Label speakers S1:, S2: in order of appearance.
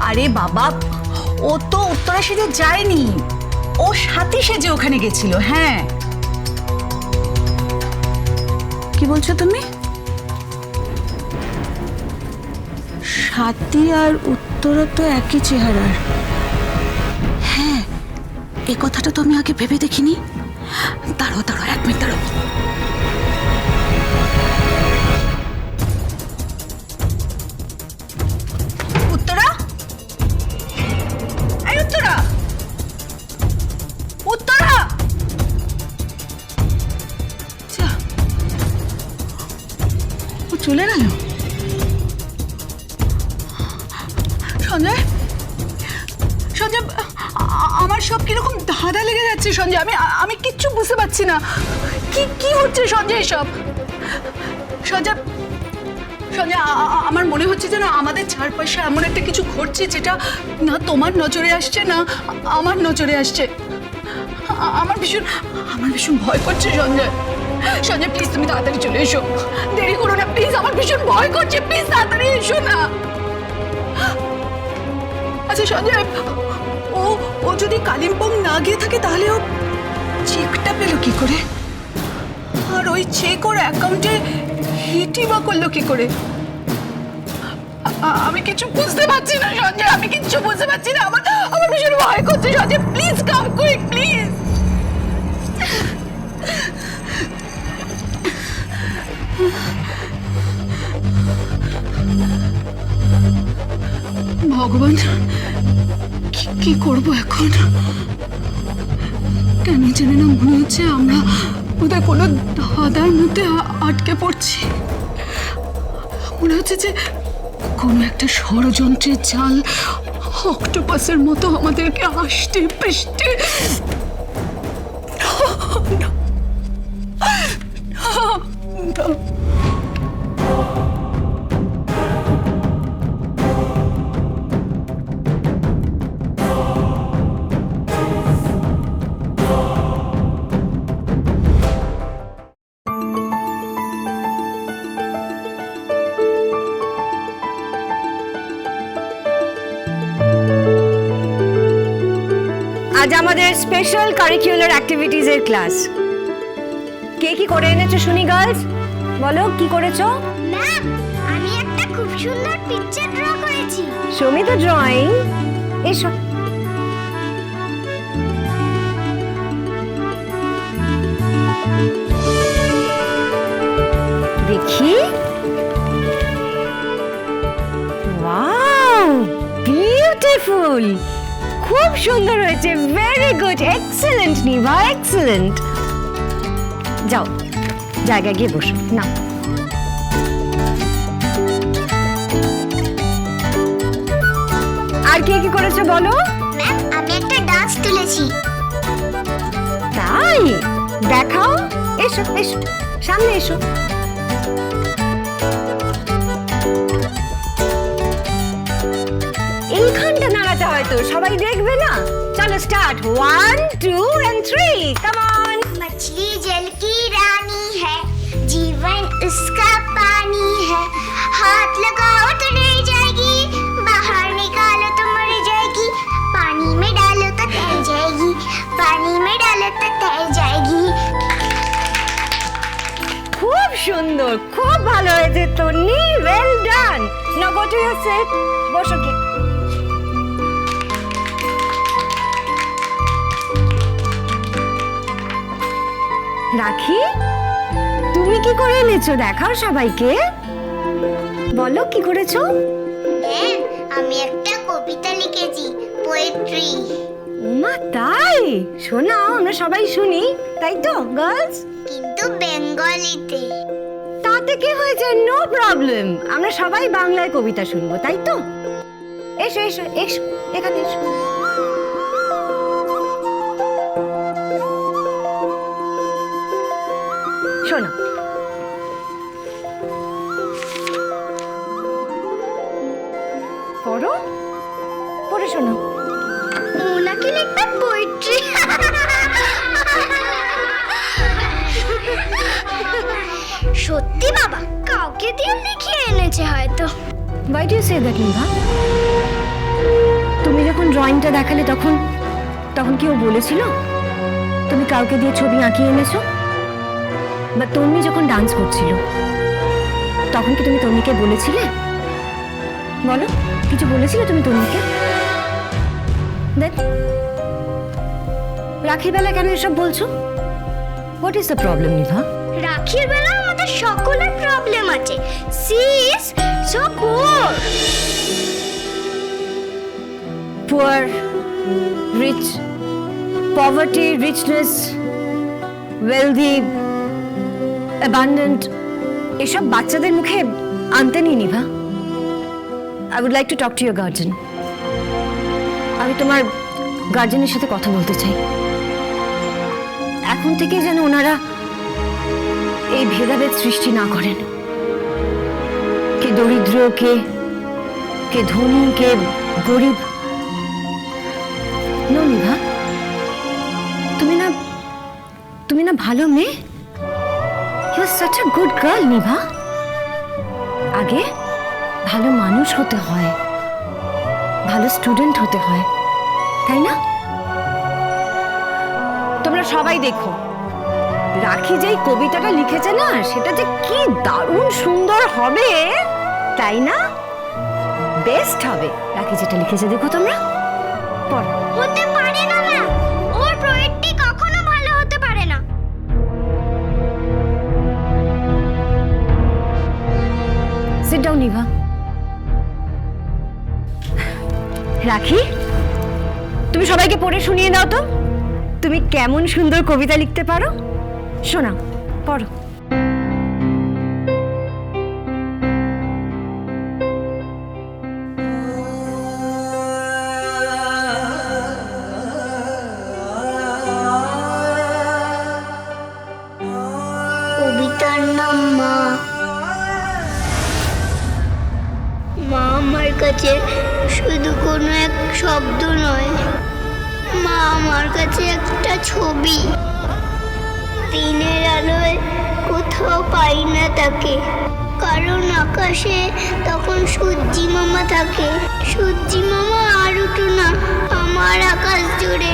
S1: আরে বাবা, ও তো উত্তরা সেজে যায়নি, ও সাথী সেজে ওখানে গেছিল। হ্যাঁ, কি বলছো তুমি? সাথী আর উত্তরা তো একই চেহারার। হ্যাঁ, এ কথাটা তো আমি আগে ভেবে দেখিনি। দাঁড়াও দাঁড়াও, 1 মিনিট দাঁড়াও। উত্তরা, এই উত্তরা, উত্তরা, যা, ও চলে গেল। সঞ্জয়, সঞ্জয়, আমার সব কিরকম ধাঁধা লেগে যাচ্ছে সঞ্জয়। আমি কিচ্ছু বুঝতে পারছি না। কি হচ্ছে সঞ্জয় এসব? সঞ্জয়, সঞ্জয়, আমার মনে হচ্ছে যেন আমাদের চারপাশে এমন একটা কিছু ঘটছে যেটা না তোমার নজরে আসছে না আমার নজরে আসছে। আমার ভীষণ ভয় করছে সঞ্জয়। সঞ্জয়, প্লিজ তুমি তাড়াতাড়ি চলে এসো, দেরি করো না প্লিজ। আমার ভীষণ ভয় করছে, প্লিজ তাড়াতাড়ি এসো না। আচ্ছা সঞ্জয়, ও যদি কালিম্পং না গিয়ে থাকে তাহলে ও চেকটা পেল কি করে? আর ওই চেক ওর অ্যাকাউন্টে হিটই বা করলো কি করে? আমি কিছু বুঝতে পারছি না সঞ্জয়, আমি কিচ্ছু বুঝতে পারছি না। আমার ভীষণ ভয় করছে Sanjay, please come quick please. ভগবান, কি করব এখন? কেন জানি না মনে হচ্ছে আমরা বোধহয় কোনো ধাঁধার মধ্যে আটকে পড়ছি। মনে হচ্ছে যে কোনো একটা ষড়যন্ত্রের জাল অক্টোপাসের মতো আমাদেরকে আষ্টে পৃষ্ঠে।
S2: আজ আমাদের স্পেশাল কারিকুলার অ্যাক্টিভিটিজ এর ক্লাস। কে কি করে এনেছো শুনি গার্লস? বলো কি করেছো?
S3: ম্যাম, আমি একটা খুব সুন্দর পিকচার ড্র করেছি।
S2: Show me the drawing. এসো। দেখি। ওয়াও, বিউটিফুল, খুব সুন্দর হয়েছে। Very good, excellent Nibha, excellent. যাও জায়গায় গিয়ে বসো না। আর কে কি করেছো বলো?
S3: ম্যাম, আমি একটা ডান্স তুলেছি।
S2: তাই? দেখাও। এসো এসো, সামনে এসো। এইখানটা নাড়াতে হয়তো সবাই দেখবে না। চলো স্টার্ট। 1 2 and 3, come on.
S3: मछली जल की रानी है, जीवन उसका पानी है। हाथ लगाओ तो रह जाएगी, बाहर निकालो तो मर जाएगी। पानी में डालो तो तैर जाएगी, पानी में डालो तो तैर जाएगी।
S2: খুব সুন্দর, খুব ভালো হয়েছে Tonni, well done. Now go to your seat, বসো কি। রাখি, তুমি কি করে এনেছো দেখাও সবাইকে। বলো কি করেছো?
S3: ম্যাম, আমি একটা কবিতা লিখেছি, পোয়েট্রি।
S2: ওমা তাই? শোনাও, আমরা সবাই শুনি, তাই তো গার্লস?
S3: কিন্তু বেঙ্গলিতে।
S2: তাতে কি হয়েছে? নো প্রবলেম, আমরা সবাই বাংলায় কবিতা শুনবো, তাই তো? এসো এসো এসো, এখানে এসো। শোনো, পড়ো, পড়ে শোনো।
S3: ওনাকে লিখবে পোয়েট্রি। সত্যি বাবা, কাউকে দিয়ে লিখিয়ে এনেছে হয়তো।
S2: Why do you say that, Neha? ড্রয়িংটা দেখালে তখন তখন কি ও বলেছিল তুমি কাউকে দিয়ে ছবি আঁকিয়ে এনেছো? বা তন্নি যখন ডান্স করছিল তখন কি তুমি তন্নিকে বলেছিলে? বলো, কিছু বলেছিলে তুমি তন্নিকে? দেখ, রাখির বেলা কেন এসব বলছো? What is the problem Nibha?
S3: রাখির বেলা আমাদের সকলের প্রবলেম আছে। She is so poor.
S2: Poor, rich, poverty, richness, wealthy, abundant, এসব বাচ্চাদের মুখে আনতে নেই Nibha. I would like to talk to your guardian. আমি তোমার গার্জেনের সাথে কথা বলতে চাই। এখন থেকে যেন ওনারা এই ভেদাভেদ সৃষ্টি না করেন। কে দরিদ্র, কে ধনী, কে গরিব। নো নিভা, তুমি না ভালো মেয়ে। You are such a good girl Nibha. আগে ভালো মানুষ হতে হয়, ভালো স্টুডেন্ট হতে হয়, তাই না? তোমরা সবাই দেখো, রাখি যেই কবিতাটা লিখেছে না, সেটা যে কি দারুণ সুন্দর হবে, তাই না? বেস্ট হবে। রাখি যেটা লিখেছে দেখো তোমরা, পড়ো।
S3: হতে পারে না ম্যাম, ওর প্রোয়েটটি কখনো ভালো হতে পারে না।
S2: Sit down Nibha. রাখি, তুমি সবাইকে পড়ে শুনিয়ে দাও তো, তুমি কেমন সুন্দর কবিতা লিখতে পারো। শোনাও, পড়ো।
S3: কবিতার নাম মা। মা আমার কাছে শুধু কোনো এক শব্দ নয়, মা আমার কাছে একটা ছবি। দিনের আলোয় কোথাও পাই না তাকে, কারণ আকাশে তখন সূর্যি মামা থাকে। সূর্যি মামা আর উঠো না আমার আকাশ জুড়ে।